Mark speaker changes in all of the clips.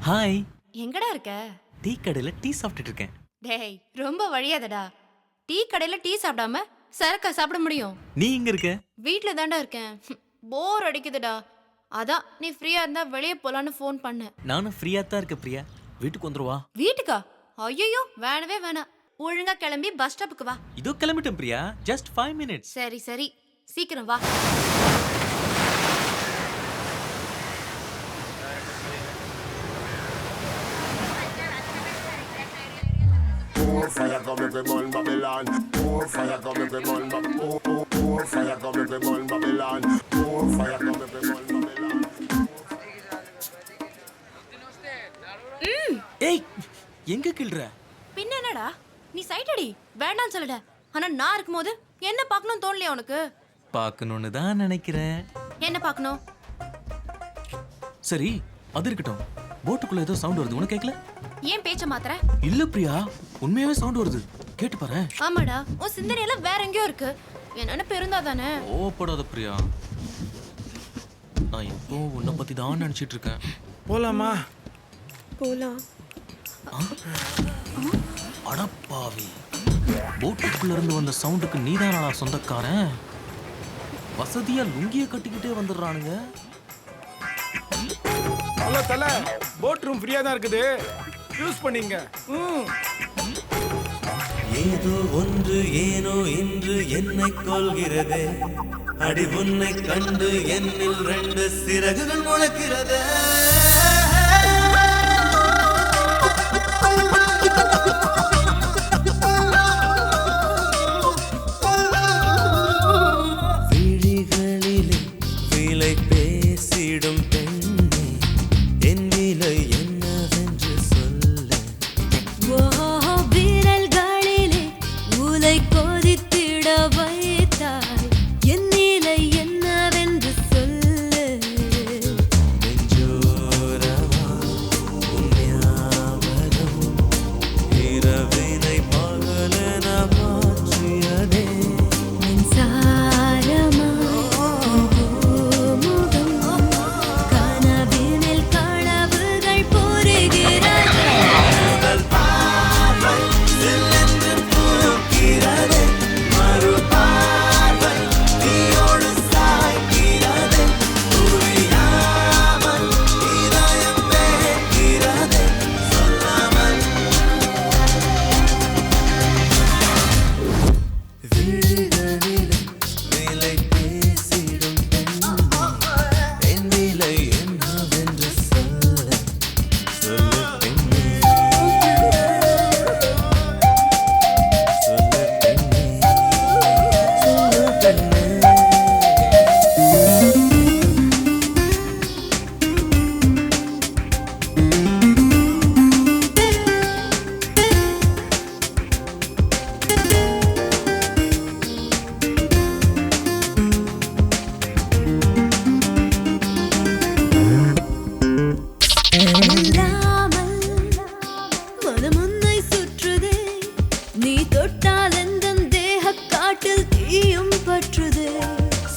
Speaker 1: Hi.
Speaker 2: எங்கடா இருக்க?
Speaker 1: Tea கடையில டீ சாப்பிட்டுட்டு இருக்கேன்.
Speaker 2: டேய் ரொம்ப வழியாதடா. டீ கடையில டீ சாப்பிடாம சரக்கா சாப்பிட முடியும்?
Speaker 1: நீ எங்க இருக்க?
Speaker 2: வீட்ல தான்டா இருக்கேன். போர் அடிக்குதுடா. அதான் நீ ஃப்ரீயா இருந்தா வெளியே போலான்னு ஃபோன் பண்ணேன்.
Speaker 1: நானும் ஃப்ரீயா தான் இருக்கேன் பிரியா. வீட்டுக்கு வந்துருவா.
Speaker 2: வீட்டுக்கா? ஐயோ வேணவே வேணாம். ஒழுங்கா கிளம்பி பஸ் ஸ்டாப்புக்கு வா.
Speaker 1: இதோ கிளம்பிட்டேன் பிரியா. Just 5 minutes.
Speaker 2: சரி சரி சீக்கிரம் வா.
Speaker 3: More fire come make we burn Babylon. More fire come make we burn Babylon. More fire come make we burn Babylon. More fire come make we burn Babylon.
Speaker 1: ஏய் எங்க கிள்ற?
Speaker 2: பின்ன என்னடா? நீ சைட் அடி. வேண்டாம்னு சொல்லல. ஆனா நான் இருக்கும்போது என்ன பார்க்கணும்னு தோணலையா உனக்கு?
Speaker 1: பார்க்கணும்னு தான் நினைக்கிறேன்.
Speaker 2: என்ன பார்க்கணும்?
Speaker 1: சரி அது இருக்கட்டும். போட்டுக்குள்ள ஏதோ சவுண்ட் வருது. உனக்கு கேட்கல?
Speaker 2: ஏன் பேச்ச மாத்துற?
Speaker 1: இல்ல பிரியா, உண்மையாவே சவுண்ட் வருது. கேட்டு பாரு.
Speaker 2: ஆமாடா, உன் சிந்தனை எல்லாம் வேற எங்கேயோ இருக்கு. என்னன்னு பெருந்தா தானே.
Speaker 1: ஓப்படாத பிரியா. நான் இப்போ உன்னை பத்தி தான் நினைச்சிட்டு இருக்கேன்.
Speaker 4: போலாமா?
Speaker 5: போலாம்.
Speaker 1: அடப்பாவி, போட்டுக்குள்ள இருந்து வந்த சவுண்டுக்கு நீதானா சொந்தக்காரன்? வசதியா லுங்கிய கட்டிக்கிட்டே வந்துடுறானுங்க.
Speaker 4: ஹலோ தல, போட் ரூம் ஃப்ரீயா தான் இருக்குது, யூஸ் பண்ணீங்க.
Speaker 6: ஏதோ ஒன்று ஏனோ இன்று என்னை கொள்கிறதே, அடி உன்னை கண்டு என்னில் 2 சிறகுகள் முளைக்கிறதே. விழிகளிலே விலை பேசிடும் பெண்ணே, என் விலை என்னவென்று சொல்ல.
Speaker 5: விரல்களிலே உலை கொதித்திட வைத்தாய், என் நிலை என்னவென்று சொல்லு.
Speaker 6: நெஞ்சோரமா உன் ஞாபகம் இரவினை பகலென மாற்றியதே.
Speaker 5: மின்சாரமா முகம் கனவினில் கனவுகள் புரிகிறது.
Speaker 6: முதல் பார்வை சில்லென்று பூக்கிறதே, மறு பார்வை தீயோடு சாய்க்கிறதே. புரியாமல் இதயம் வேகிறதே, சொல்லாமல். விழிகளிலே விலை பேசிடும் பெண்ணே, என் விலை என்னவென்று சொல்ல. சொல்லு பெண்ணே, சொல்லு பெண்ணே, சொல்லு பெண்ணே.
Speaker 5: இல்லாமல் மனம் உன்னை சுற்றுதே, நீ தொட்டால் எந்தன் தேகக் காட்டில் தீயும் பற்றுதே.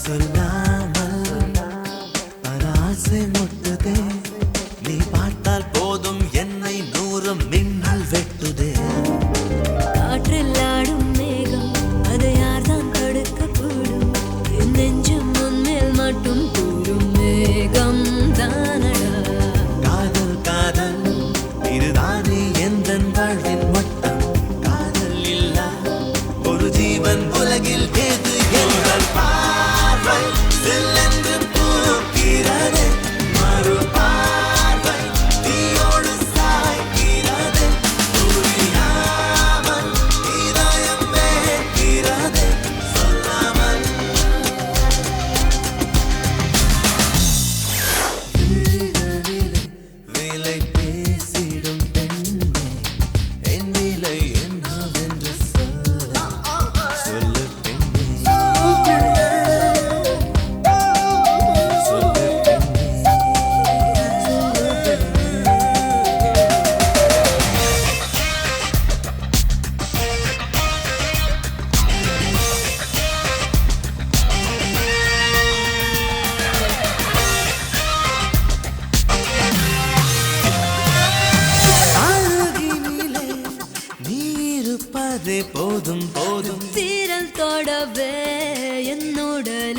Speaker 6: சொல்லாமல் பல ஆசை முட்டுதே, நீ பார்த்தால் போதும் என்னை 100 மின்னல் வெட்டுதே.
Speaker 5: காற்றில் ஆடும் மேகம் அதை யார்தான் தடுக்கக்கூடும்? என் நெஞ்சும் உன்மேல் மட்டும் கூறும் மேகம் தானடா.
Speaker 6: காதல் காதல் இதுதானே எந்தன் வாழ்வின் மட்டம். காதல் இல்லா ஒரு ஜீவன் உலகில் ஏது என்றால் பார்வை சில்லென்று பூக்கிறதே, மறு பார்வை தீயோடு சாய்க்கிறதே. புரியாமல் இதயம் வேகிறதே, சொல்லாமல். விழிகளிலே விலை பேசிடும் பெண்ணே, என் விலை என்னவென்று சொல்ல. சொல்லு பெண்ணே,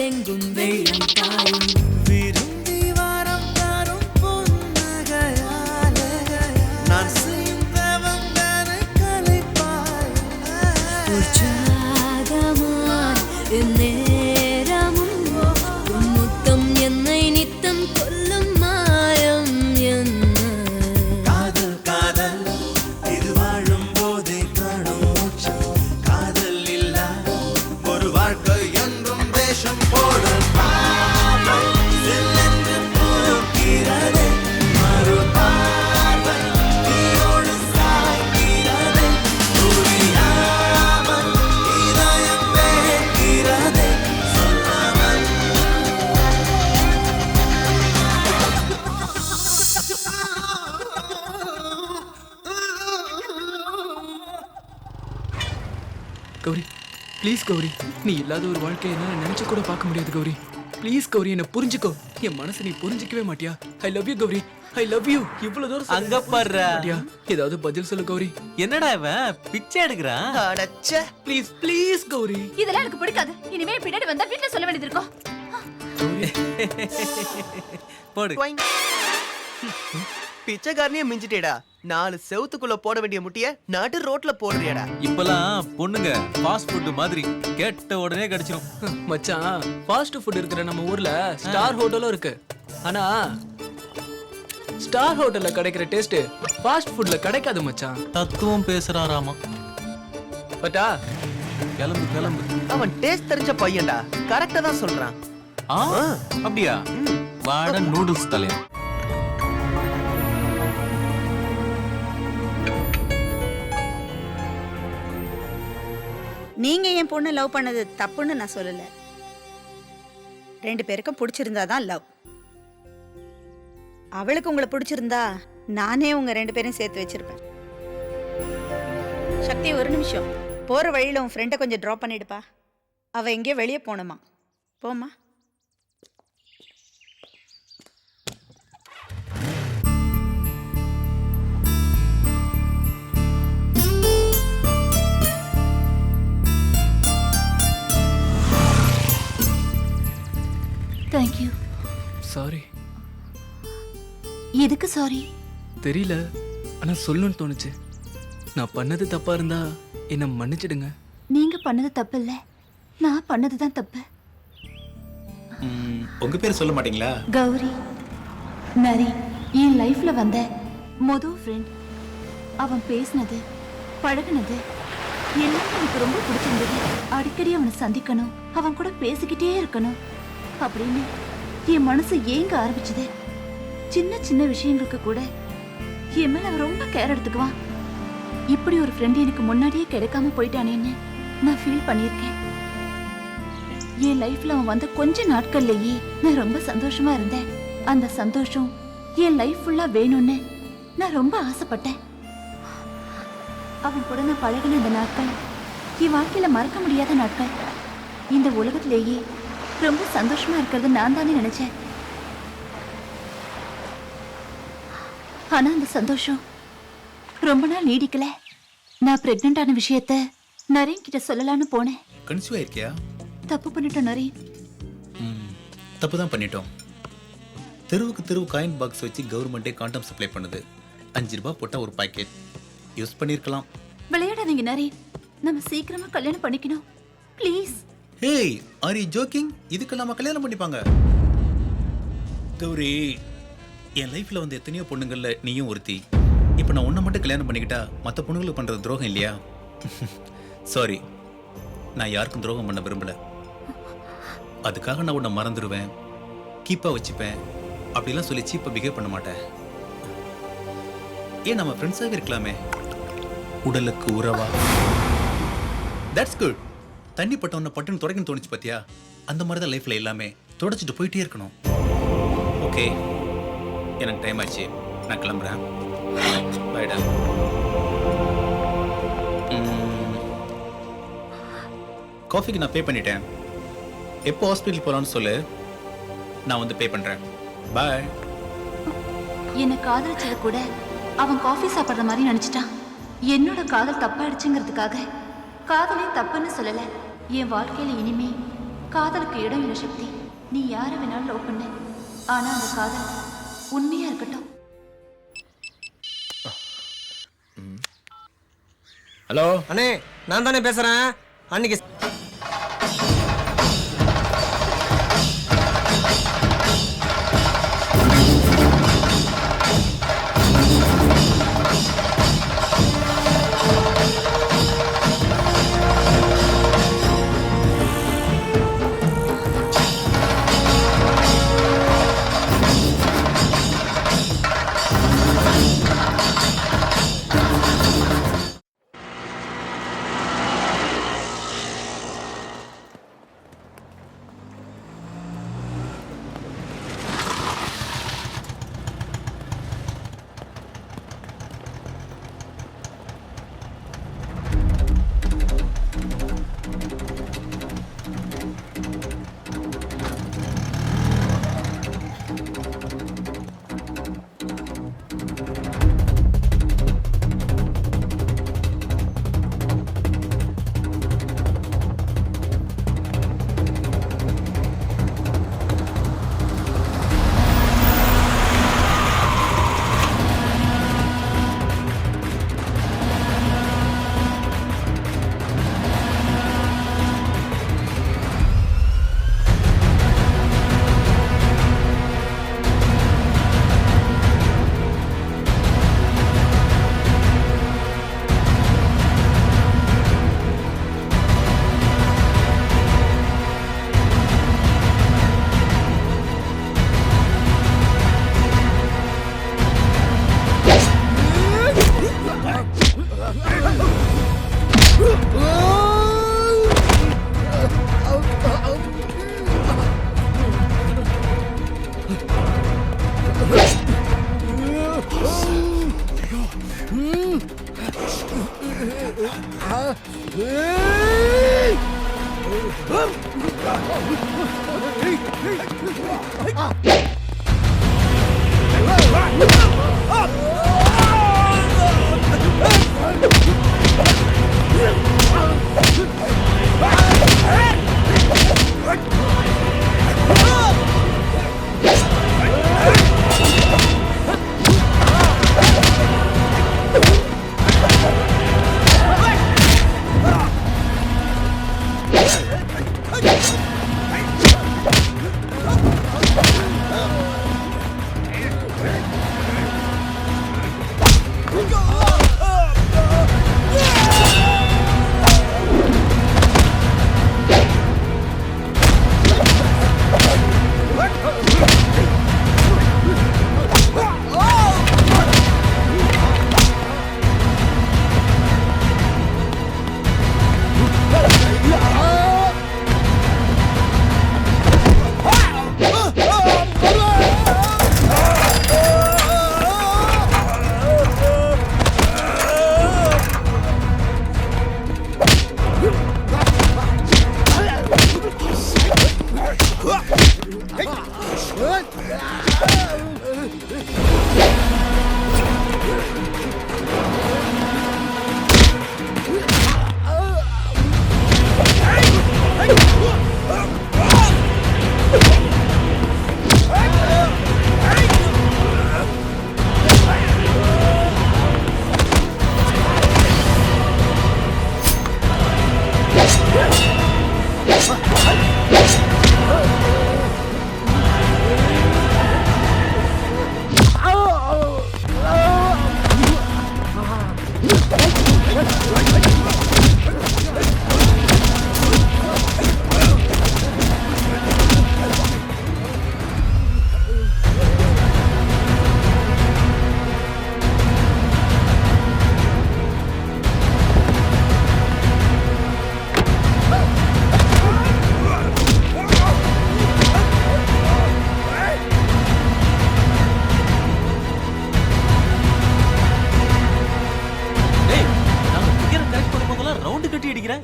Speaker 5: எங்கும் வெள்ளம் பாயும்
Speaker 6: விரும்பி வாரம் தரும் புன்னகையாலே நான் செய்யும் தவம் தானே கலைப்பாய்
Speaker 5: உற்சாகமாய் எந்நேரமும் உன் முத்தம் என்னை நித்தம் கொல்லும் மாயம் என்ன
Speaker 6: காதல் காதல் இது வாழும் போதே காணும் மோட்சம் காதல் இல்ல ஒரு வாழ்க்கை என்றும் வேஷம் போடு பார்வை சில்லென்று போகிறதே மறு பார்வை நீயோடு சாய்கிறதே புரியாமல் இதயம் வேகிறதே சொல்லாமல்
Speaker 4: கௌரி ப்ளீஸ் கௌரி, நீ இல்லாத ஒரு வாழ்க்கையை என்னால் நினைச்சு கூட பார்க்க முடியாது கௌரி. ப்ளீஸ் கௌரி, என்னை புரிஞ்சுக்கோ. என் மனசை நீ புரிஞ்சிக்கவே மாட்டியா? I love you Gowri, I love you. இவ்வளவு தூரம்
Speaker 1: அங்க பாரு.
Speaker 4: மாட்டியா? ஏதாவது பதில் சொல்லு கௌரி.
Speaker 1: என்னடா இவன் பிச்சை எடுக்கிறான்?
Speaker 7: அடச்சே.
Speaker 4: Please please Gauri.
Speaker 2: இதெல்லாம் எனக்கு பிடிக்காது. இனிமே பின்னாடி வந்தா வீட்டுல சொல்ல வேண்டியது இருக்கும்.
Speaker 1: போடு.
Speaker 7: பிச்சைக்காரனையே மிஞ்சிட்டேடா. 4 செவுத்துக்குள்ள போட வேண்டிய முட்டிய நடு ரோட்ல போடுறியடா.
Speaker 1: இப்பெல்லாம் பொண்ணுங்க ஃபாஸ்ட் ஃபுட் மாதிரி கேட்ட உடனே கிடைச்சிரும்.
Speaker 4: மச்சான், ஃபாஸ்ட் ஃபுட் இருக்கிற நம்ம ஊர்ல ஸ்டார் ஹோட்டலும் இருக்கு. ஆனா ஸ்டார் ஹோட்டல்ல கிடைக்கிற டேஸ்ட் ஃபாஸ்ட் ஃபுட்ல கிடைக்காது மச்சான்.
Speaker 1: தத்துவம் பேசுறாராமா.
Speaker 4: பட்டா
Speaker 1: கிளம்பு கிளம்பு.
Speaker 7: அவன் டேஸ்ட் தெரிஞ்ச பையன்டா. கரெக்டா தான் சொல்றான்.
Speaker 1: ஆ அப்படியா? வாட நூடுல்ஸ் தலையா.
Speaker 8: நீங்க என் பொண்ணை லவ் பண்ணது தப்புன்னு நான் சொல்லல. 2 பேருக்கும் பிடிச்சிருந்தாதான் லவ். அவளுக்கு உங்களை பிடிச்சிருந்தா நானே உங்க 2 பேரையும் சேர்த்து வச்சிருப்பேன். சக்தி, ஒரு நிமிஷம். போற வழியில உன் ஃப்ரெண்டை கொஞ்சம் ட்ராப் பண்ணிடுப்பா. அவ எங்கேயோ வெளியே போனோமா. போமா.
Speaker 2: தேங்க்யூ.
Speaker 4: சாரி.
Speaker 2: எதுக்கு சாரி?
Speaker 4: தெரியல, ஆனா சொல்லணும்னு தோணுச்சு. நான் பண்ணது தப்பா இருந்தா என்ன மன்னிச்சிடுங்க.
Speaker 2: நீங்க பண்ணது தப்பு இல்ல, நான் பண்ணதுதான் தப்பு.
Speaker 9: உங்க பேர் சொல்ல மாட்டீங்களா?
Speaker 2: கௌரி. நரி என் லைஃப்ல வந்த மொதல் ஃப்ரெண்ட். அவன் பேசினது, பழகுனது எல்லாம் எனக்கு ரொம்ப பிடிச்சிருந்தது. அடிக்கடி அவனை சந்திக்கணும், அவன் கூட பேசிக்கிட்டே இருக்கணும் அப்படின்னு என் மனசு ஏங்க ஆரம்பிச்சது. சின்ன சின்ன விஷயங்களுக்கு கூட என் மேல அவன் ரொம்ப கேர் எடுத்துக்குவான். இப்படி ஒரு ஃப்ரெண்ட் எனக்கு முன்னாடியே கிடைக்காம போயிட்டானேன்னு நான் ஃபீல் பண்ணியிருக்கேன். என் லைஃப்ல அவன் வந்த கொஞ்ச நாட்கள்லயே நான் ரொம்ப சந்தோஷமா இருந்தேன். அந்த சந்தோஷம் என் லைஃப் ஃபுல்லா வேணும்னு நான் ரொம்ப ஆசைப்பட்டேன். அவன் கூட நான் பழகின அந்த நாட்கள் என் வாழ்க்கையில மறக்க முடியாத நாட்கள். இந்த உலகத்திலேயே ரொம்ப சந்தோஷமா இருக்கிறது நான் தானே நினைச்சேன். ஆனா அந்த சந்தோஷம் ரொம்ப நாள் நீடிக்கல. நான் பிரெக்னென்ட் ஆன விஷயத்த நரேன் கிட்ட சொல்லலான்னு போனேன்.
Speaker 9: கன்சீவ் ஆயிருக்கியா?
Speaker 2: தப்பு பண்ணிட்டோம் நரேன்.
Speaker 9: தப்பு தான் பண்ணிட்டோம். தெருவுக்கு தெருவு காயின் பாக்ஸ் வச்சு கவர்மெண்டே காண்டம் சப்ளை பண்ணுது. 5 ரூபாய் போட்டா ஒரு பாக்கெட். யூஸ் பண்ணிருக்கலாம்.
Speaker 2: விளையாடாதீங்க நரேன். நம்ம சீக்கிரமா கல்யாணம் பண்ணிக்கணும் please.
Speaker 9: Hey, are you jogging? இதுக்கு நம்ம கல்யாணம் பண்ணிப்பாங்க. கௌரி, என் லைஃப்ல வந்து எத்தனையோ பொண்ணுங்கள்ல நீயும் ஒருத்தி. இப்போ நான் உன்னை மட்டும் கல்யாணம் பண்ணிக்கிட்டா மற்ற பொண்ணுங்களுக்கு பண்றது துரோகம் இல்லையா? சாரி, நான் யாருக்கும் துரோகம் பண்ண விரும்பல. அதுக்காக நான் உன்னை மறந்துடுவேன், கீப்பா வச்சுப்பேன் அப்படிலாம் சொல்லி சீப்பா பிஹேவ் பண்ண மாட்டேன். ஏன் நம்ம ஃப்ரெண்ட்ஸாகவே இருக்கலாமே? உடலுக்கு உறவா. That's good. தண்ணி பட்டவன பட்டுன்னு தொடக்கணும் தோணுச்சு பாத்தியா? அந்த மாதிரி தான் லைஃப்ல எல்லாமே தொடச்சிட்டு போயிட்டே இருக்கணும். ஓகே, எனக்கு டைம் ஆச்சு, நான் கிளம்புறேன். பைடா. காஃபிக்கு நான் பே பண்ணிட்டேன். எப்போ ஹாஸ்பிட்டல் போகலான்னு சொல்லு, நான் வந்து பே பண்றேன். பாய்.
Speaker 2: என்னை காதலிச்சத கூட அவன் காஃபி சாப்பிட்ற மாதிரி நினைச்சிட்டான். என்னோட காதல் தப்பாயிடுச்சுங்கிறதுக்காக காதலே தப்புன்னு சொல்லல. என் வாழ்க்கையில இனிமே காதலுக்கு இடம் இல்லை சக்தி. நீ யாரை வேணாலும் லவ் பண்ண, ஆனா அந்த காதல் உண்மையா இருக்கட்டும்.
Speaker 10: ஹலோ அண்ணே, நான் தானே பேசுறேன். அன்னைக்கு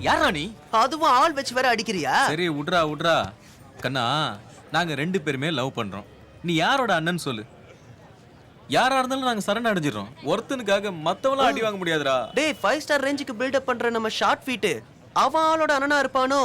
Speaker 1: யாரா நீ?
Speaker 7: அதுவும் ஆள் வச்சு வேற அடிக்கிறியா?
Speaker 1: சரி விட்றா விட்றா. கண்ணா, நாங்க 2 பேருமே லவ் பண்றோம். நீ யாரோட அண்ணன் சொல்லு. யாரா இருந்தாலும் நாங்க சரண் அடைஞ்சிடறோம். ஒருத்தனுக்காக மத்தவங்களாம் அடி வாங்க முடியாதுடா.
Speaker 7: டேய் 5 ஸ்டார் ரேஞ்சுக்கு பில்ட் அப் பண்ற நம்ம ஷார்ட் ஃபீட் அவன் ஆளோட அண்ணனா இருப்பானோ?